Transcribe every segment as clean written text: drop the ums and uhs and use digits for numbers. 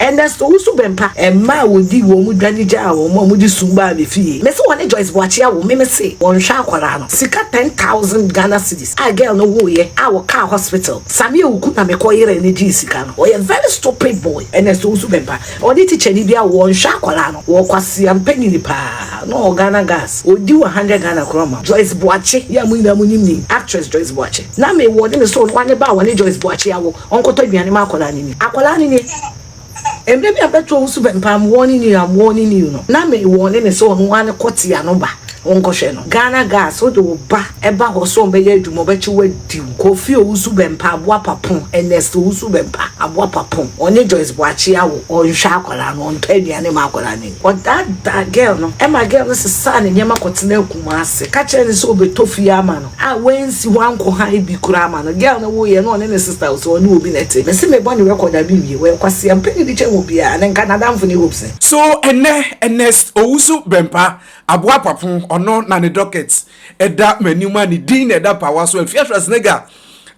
and that's Owusu Bempah and ma would di wo mu dwani ja wo mo mu di sumba be fie me se woni Joyce Boakye wo me se won hwa akwara no sika 10,000 Ghana cedis a girl no wo ye a wo car hospital sami oku na me koyere ne ji sika no o ye very stupid boy and that's Owusu Bempah oni teacher ni bia won hwa akwara no wo kwasi ampani ni pa no Ghana gas o di 100 Ghana kroma Joyce Boakye ya mu ina mu nyimni actress Joyce Boakye na me woni me so wani ba woni Joyce Boakye awo onkoto aduane ma akwara ni Maybe I bet Owusu Bempah I'm warning you no. Na me warning so on one koti ya no ba. Onko hwe no. Ghana gas so do ba eba ho so mbe ye dumo be chi wadi. Kofi Owusu Bempah aboa papon Ernest Owusu Bempah aboa papon. Onye Joyce Boakye awo on hwa akwara no on aduane ma akwara ni. But that girl no. E ma girl no se sa ne nyema kotena akuma ase. Ka kire ni so be tofi ama no. A wensi wanko han bi kura ama no. Girl no wo ye no ne sister so oni obi nete. Me se me boni record abi wie we kwasi ampeni di che obia and Canada mfuni hopes. So Ernest Owusu Bempah aboa papon ono na ne docket eda manima ni din eda power so Afia Schwar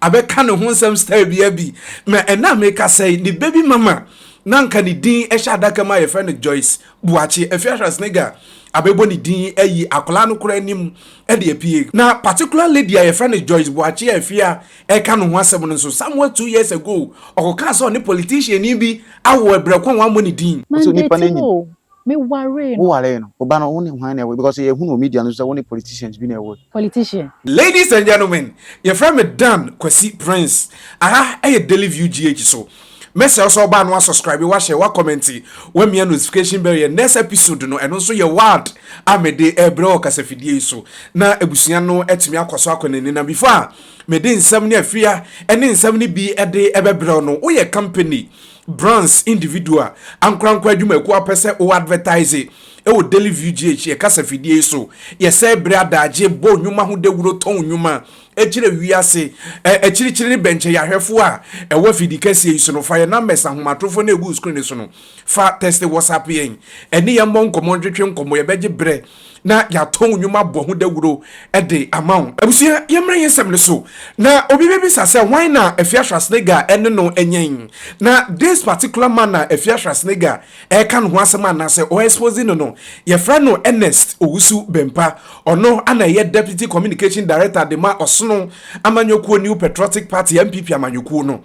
abeka ne ho nsem style bia bi me ena make say ni baby mama nanka ni din ehya adaka ma ye friend Joyce Boakye Afia Schwar abebo ni din ayi akola no kura anim e de apie na particular lady ye friend Joyce Boakye Afia e ka no ho asem no so somewhere 2 years ago okoka so ni politician ni bi awo ebrekon wa mo ni din so nipa na nyi me worry no oba no woni hwan na we because ye hu no media no so woni politicians bi na we politician. Ladies and gentlemen, your friend me Dan Kwesi Prince aha e daily view GH so message also ba no subscribe wa share wa comment wa me notification bell your next episode no eno so your word amede ebre o kasafidie so na ebusua no etimi akoso akonani na before me de nsam ne afia ene nsam ne bi ede ebebre no wo ye company brands individual ankrankwa adwuma ku apese o advertise e wo daily view GH ye kasafidie so ye say brada age bo nyuma ho dewuro ton nyuma echire wiase echirichiri ne benche yahwefo a e wa fidi kase yi so no fa ye numbers ahomatofo na egu screen so no fa test WhatsApp yen eni ye mbon komo twetwe nkomo ye beje bre na ya ton nyuma bo ho dewuro e de amount abusia ye mra yensem ne so na obi bebi sase why na Afia Schwar ene no enyen na this particular man na Afia Schwar e kan ho asema na se o expose no ye friend no Ernest Owusu Bempah ono ana ye deputy communication director de ma no amanyokuo New Patriotic Party NPP amanyokuo no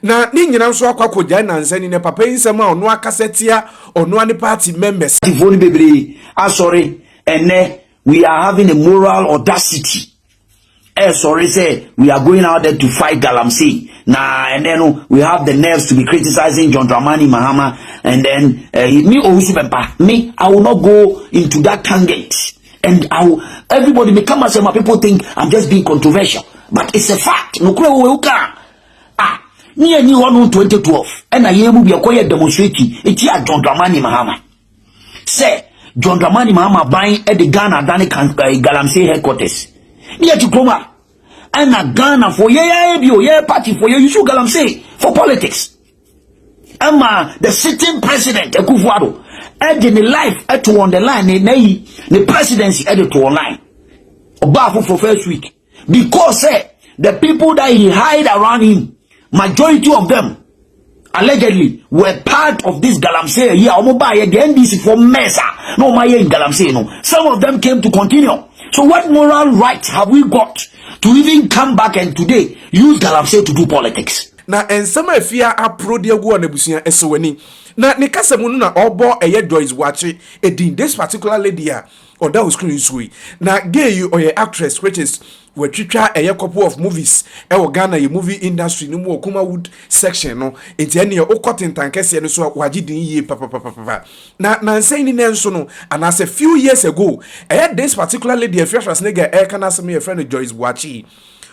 na ni nyina nso akwakọ gya na nsani ne papa nsem a ono akasetia ono ane party members tifoni bebre sorry ene we are having a moral audacity sorry say we are going out there to fight Galamsey and then we have the nerves to be criticizing John Dramani Mahama and then me Owusu Bempah me I will not go into that tangent. And everybody may come and say, my people think I'm just being controversial. But it's a fact. No kwe we uka. Ni 2012. And I hear we are demonstrating. It's here John Dramani Mahama. Say, John Dramani Mahama buying at the Ghana Galamsey headquarters. Ni Chikoma. And a Ghana for yeah party for you should Galamsey for politics. And the sitting president, Akufo-Addo. In the life to on the line the presidency to online for first week because the people that he hide around him majority of them allegedly were part of this Galamsey here the NDC for Mesa no my in Galamsey no some of them came to continue. So what moral right have we got to even come back and today use Galamsey to do politics? Na ensama Afia apro de gu on ebusia esowani na ne kasemu na obo eye Joyce Boakye edin this particular lady a oda o screen sui na gay you or actress which is we twitwa eye couple of movies e wo Ghana ye movie industry no mu Okumawood section no enti ene ye okotin tankese no so wagidin yi papa na nsane ni nenso no and as a few years ago this particular lady Afia Schwar kana asem ye friend Joyce Boakye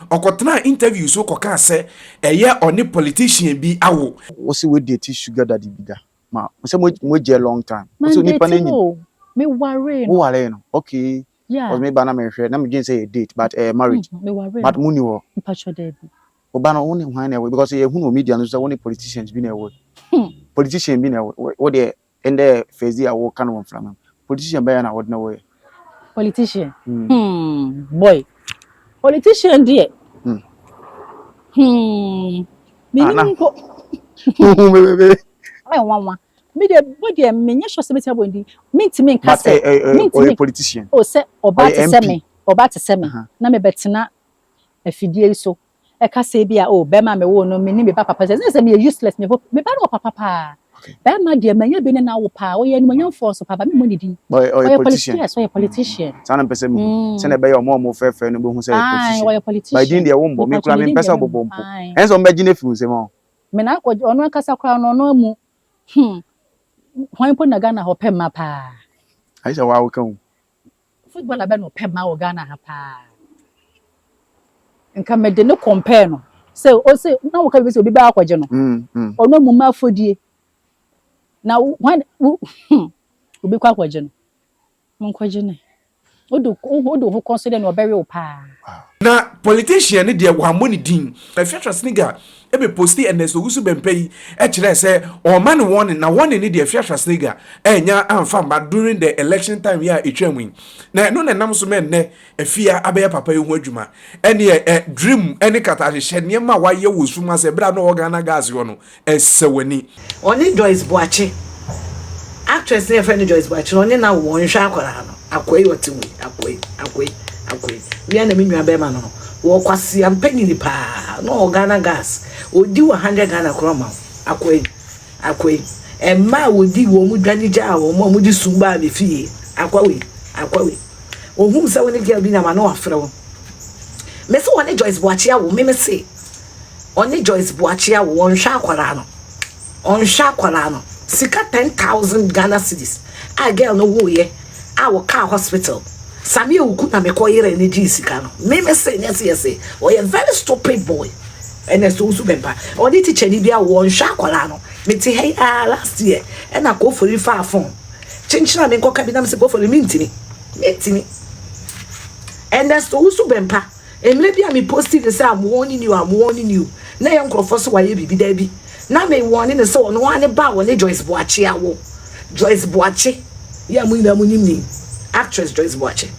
okotena interview so koka se eye oni politician bi awo wo se we date sugar daddy biga ma se mo je long time so nipa na nyi me worry no okay yeah was me bana me hwe na me gin say a date but marriage me worry but money wo mpacho dey oba no woni hwan na we because ye hu no media no so woni politicians bi na we politician bi na we dey ende fezi a wo kan won from politician ba na wod na we politician boy politician there minimum ko bebe I want me de body me nya sure say me tell bondi me ntimi nka but say a politician o say oba te se MP. me oba te se me na me betena afidie so e ka say bia o be ma me wo no me ni me papa say me useless me ba no papa pa be ma de manya bi ne na wo pa o ye ni manya force papa me mo ni din or a politician yes, a politician sana pese me se na be your mom fe no be hu say politician a politician by din de wo mbo me kura me pesa bobo mpo enso mba gine fi se mo me na ko ono kasa kwa no mu hwan po na Ghana ho pema pa aisha wa wo kan football abe no pema wo Ghana ha pa nka me de no compare no say o say na wo ka be say obi ba akwaje no ono mu ma fodie na hwan obi kwa akwaje no mon kwaje ne odo ho consider no very pa na politician ne de wa money din Afia Schwar ebe posti ns Owusu Bempah yi e kire se o man one na one ne de Afia Schwar enya amfa ba during the election time ya etwam na no na nam so men ne afia abeya papa yi ho adwuma ene dream ene katahye ne ma wa ye wosu ma se bra no organa gas yo no esewani oni Joyce Boakye actress ne friend Joyce Boakye oni na wo nhwa akwara no akwai wotimu akwai we na minwa be ma no wo kwase ampanyini pa no organa gas odi 100 Ghana kroma akwai emma wodi wo mu dwani ja wo mu di sumba be fie akwawe ohum se woni girl bi na ma no afre wo me se woni Joyce Boakye wo me se oni Joyce Boakye wo onhwa akwara no sika 10,000 Ghana cedis a girl no wo ye a wo car hospital Sami Uku na me koyere ni sika no me say yes o a very stupid boy and Owusu Bempah oni teacher ni bia wo nhwa akwara no me ti hey last year e na ko fori fa phone chinchina me nkoka bi na me se ko fori mintini and Owusu Bempah emle bia me posted say I'm warning you na ye nkrofo so waye bibi da bi na me warning say ono ane ba wo ne Joyce Boakye awo Joyce Boakye ya mu ina mu nyimni actress Joyce Boakye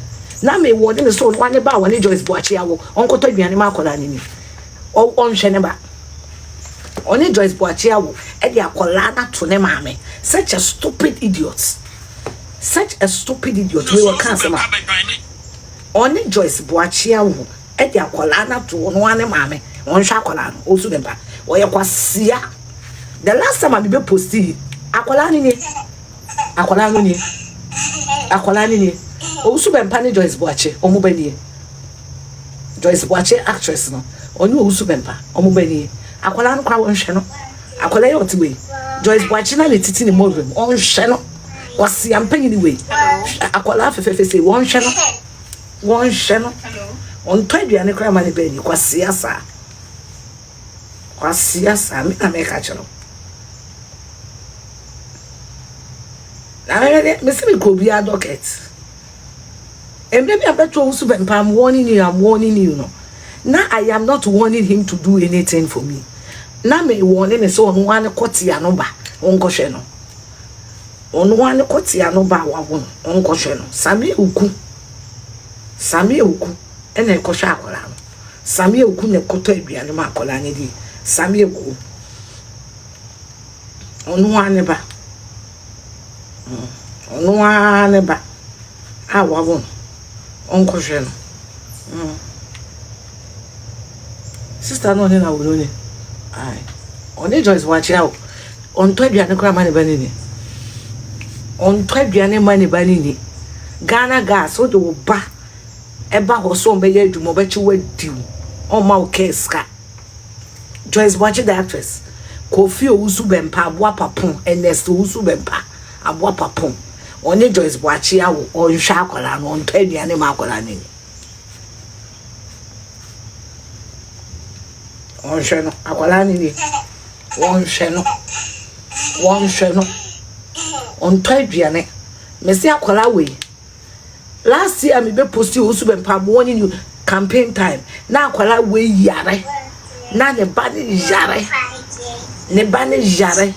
na me warning say ono ane ba wo ne Joyce Boakye awo onkoto aduane ma akola ni o onhwe ne ba oni Joyce Boakye awo e de akola na to ne maame such a stupid idiot we were cancel oni Joyce Boakye awo e de akola na to no ane maame onhwe akola no Owusu Bempah oye kwasia the last time I be posted akola ni Owusu Bempah ni Joyce Boakye omubani Joyce Boakye actress no oni Owusu Bempah omubani akola no kwa wonhwe no akola ye otiwe Joyce Boakye na le titi ni modern onhwe no wasi ampanyi ni we akola fefefe say wonhwe no on twaduane kwa mane bani kwasia sa me na me ka chero na me se me ko bi advocate embe bi abeto Owusu Bempah I'm warning you no now I am not warning him to do anything for me na me warning so on one kotia no ba onkohwe no on one kotia no ba wa won onkohwe no Sami Uku ene ekohwe akola no Sami Uku ne koto aduane ma akola ne di Sami Uku onu ane ba a wa won onkohwe no sister no ne na wo ni ai oni Joyce Boakye awo on to aduane kra ma ne ba ni on to aduane ma ne ba ni Ghana gas o do ba e ba ho so mbe ye adwuma ba chi wadi o ma o keska Joyce Boakye the actress Kofi Owusu Bempah aboa papon Ernest Owusu Bempah aboa papon oni Joyce Boakye awo on hwa akola no on to aduane ma akola ni onhwe no akola ni onhwe no on to aduane me se akola we last year me be post Owusu Bempah warning you campaign time na akola we yare na ne ba ne yare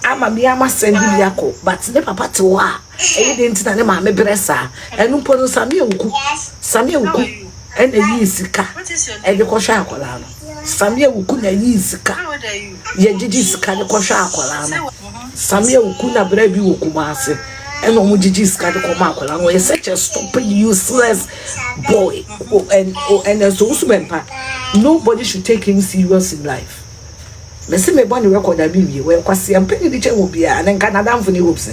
ama mi ama sendi biako but ne papa te wa e de ntina ne ma me bresa enu po no Sami Uku ene yi sika e de ko hwa akola no Samia ukuna yizika. Ye jiji sika de kwa sha akwala no. Samia ukuna brebi wokumase. Eno mu jiji sika de kwa akwala no. You're such a stupid, useless boy. And Owusu Bempah, nobody should take him serious in life. Me se me boni record abi wie we kwase ampani di che wo bia and Canada mfuni hopes.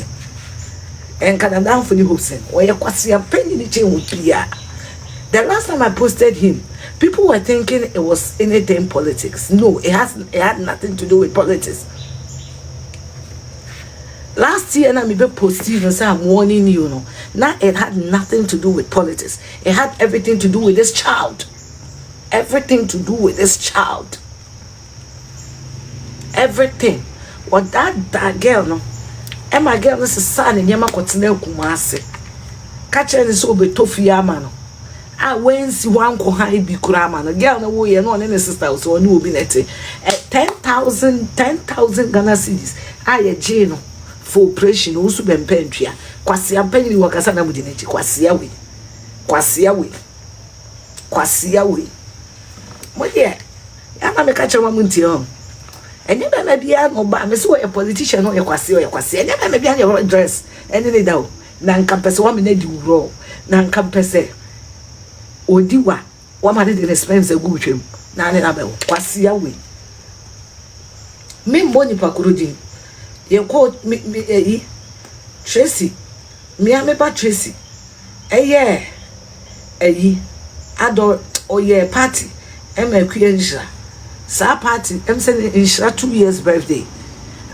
And Canada mfuni hopes. We kwase ampani di che wo bia. The last time I posted him, people were thinking it was anything politics. No, it had nothing to do with politics. Last year, I be posting and say I'm warning you, no. Now it had nothing to do with politics. It had everything to do with this child. Everything to do with this child. Everything. What that girl, no. And my girl is a son and Yama Kotine Kumase. Catch any so be Tofiama, no. I went see one kohai bi kurama no girl no we no ne sister so no obi nete 10,000 Ghana cedis aye je no for operation Owusu Bempah ntwia kwase ampani wakasa na mudi nechi kwase awe mo ye ya na me ka chema munti ho enye be na bia no ba me so a politician no ye kwase enye be na bia na dress ene ne dawo na nka pese wa me na di wuro na nka pese Odiwa, what did the expense a good trim? Nane Abel, Quasia way. Me boni pakurudi. You called me Tracy. Me ame pa Tracy. Ye, adult or ye party. Queensha. Sa party, sending in 2 years birthday.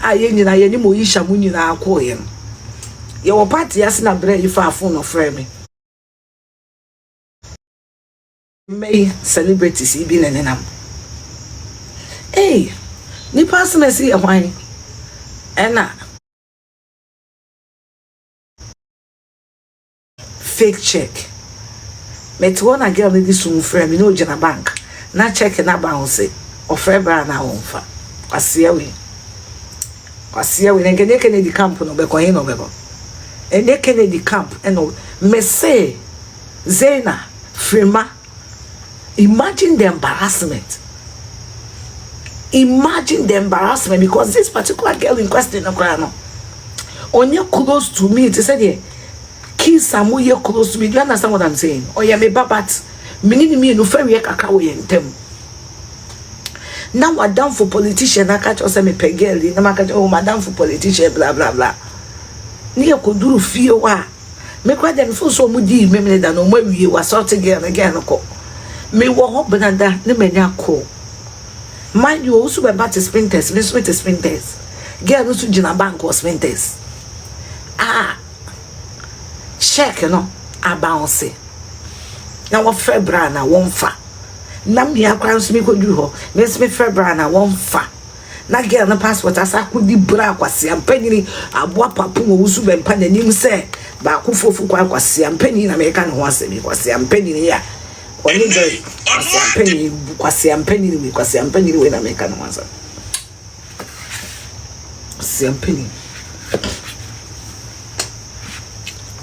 I yen I any more isha muni na koyen. Your party as na bread if I phone of frame. May celebrities even in them. Hey, ni person I see a wine. And fake check. Met one a girl in this room frame, you know, Jana Bank. Not checking a bounce or February now on fa. I see a way. And get the camp no be coin no bebo. And they can the camp and no me say Zena Frima. Imagine the embarrassment. Imagine the embarrassment because this particular girl in question, on you close to me, it said, yeah, kiss some you close to me. Do you understand what I'm saying? Oh, yeah, me babat, meaning me no fair yak in them. Now, I'm down for politician. I catch us me peg girl. Now, I catch madam for politician, blah blah blah. Near could do fear wa. Make quite them for so moody, maybe than no way you were sorting again again. Me wo ho benada ne manya ko mind you Owusu Bempah to sprinters me so to sprinters girl no so gina bank or sprinters check no abounce na wo February na won fa na me akwan so me ko du ho me so me February na won fa na girl no passport asa ko di bra kwase ampani aboa papu Owusu Bempah na nim se ba ko fofu kwa kwase ampani na me ka no ho asemi kwase ampani ne ya only joy kwase ampani we na make no answer ampani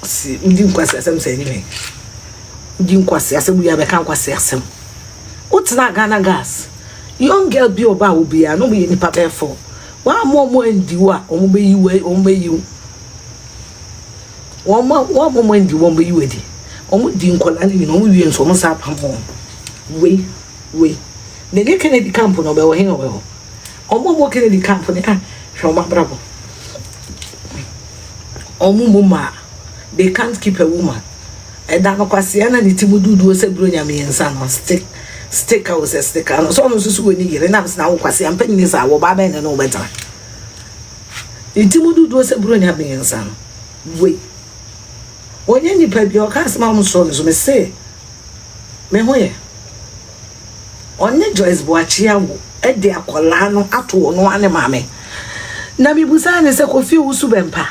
si udi kwase asem say ni udi kwase asem bu ya be kan kwase asem utna Ghana gas young girl bi oba obi a no be ni papa for wa mo ndi wa o mo be yi di omo di nkola ni no wie nso mo sa pam ho we ne ge Kennedy camp no be wo he no be ho omo Kennedy camp ni hwoma bravo omo mama they can't keep a woman e da no kwase na ni timududu se bronya me nsa no stick house stick no so no susu we ni yire na na wo kwase ampani ni sa wo ba ben no betra timududu se bronya me nsa no we onye ni pa bi o ka asema mo so me say me hoye onye Joyce Boakye awo e de akola no ato no ane mame na mi busa ne se Kofi Owusu Bempah,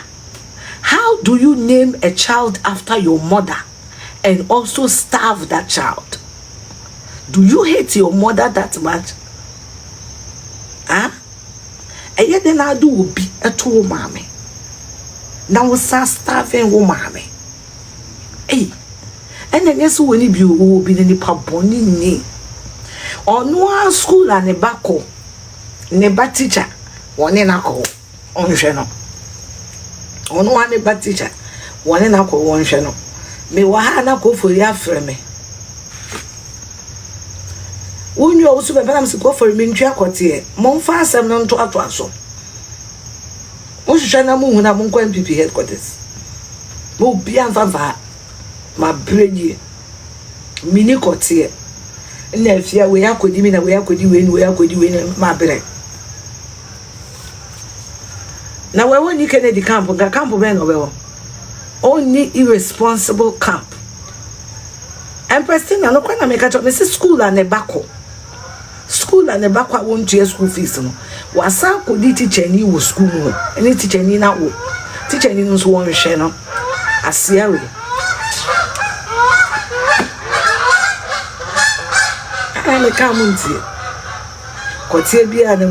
how do you name a child after your mother and also starve that child? Do you hate your mother that much? Eye de na do obi eto mame na wo sa starving wo mame. And then yes, when you be ni pa boni ni. Onwa school and bako ne ba teacher woni na ko onhwe no onwa ne ba teacher woni na ko wonhwe no me wa ha na ko fori afre me wonyo Owusu Bempah na msiko fori me ntwa kote mo mfa asem no nto ato aso mo hwehwe na mo hu na mo nkwa NPP headquarters mo bia mfa ma breji mini kote na Afia we akodi mi na we akodi we ma bere na we woni Kennedy camp ga camp be no we wo only irresponsible camp Empress na no kwa na me ka cho me school and bako won to school fees no wasa akodi teacher ni wo school no any teacher ni na wo teacher ni no so won hwe no asia we ale kamunti kotie bia na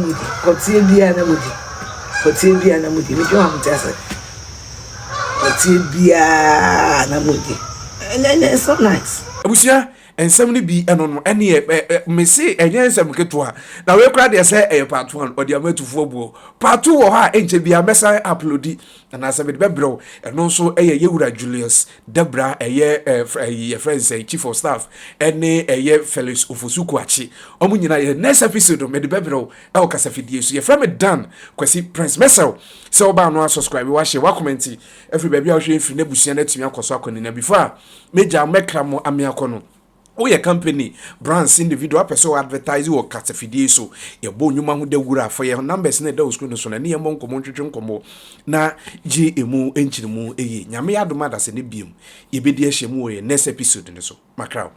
mudi mi jo amtasa kotie bia na mudi and it's so nice abusia ensem ni bi eno no ene me se enye ensem keto na we kra de se part 1 odi amatufo buo part 2 wo ha enche bia mesa uploadi na se be bebro eno so yewura Julius Debra ye friends chief of staff ene Felix Ofosukuachi omu nyina ye next episode me de bebro e o kasa fidie so ye from Dan kwasi Prince Messel se oba no subscribe wa share wa comment every baby a hwe mfiri na busia na timi akoso akoni na before meja mekra mo amiakono Oye company brands individual person advertise or catafidie so ye bo nyuma hu de wura for your numbers na da screen so na ne yemo nkomo ntwetwe nkomo na gi emu enchirimu eye nyame yadoma da se ne biem ye bedi ehye mu ye next episode ne so makraw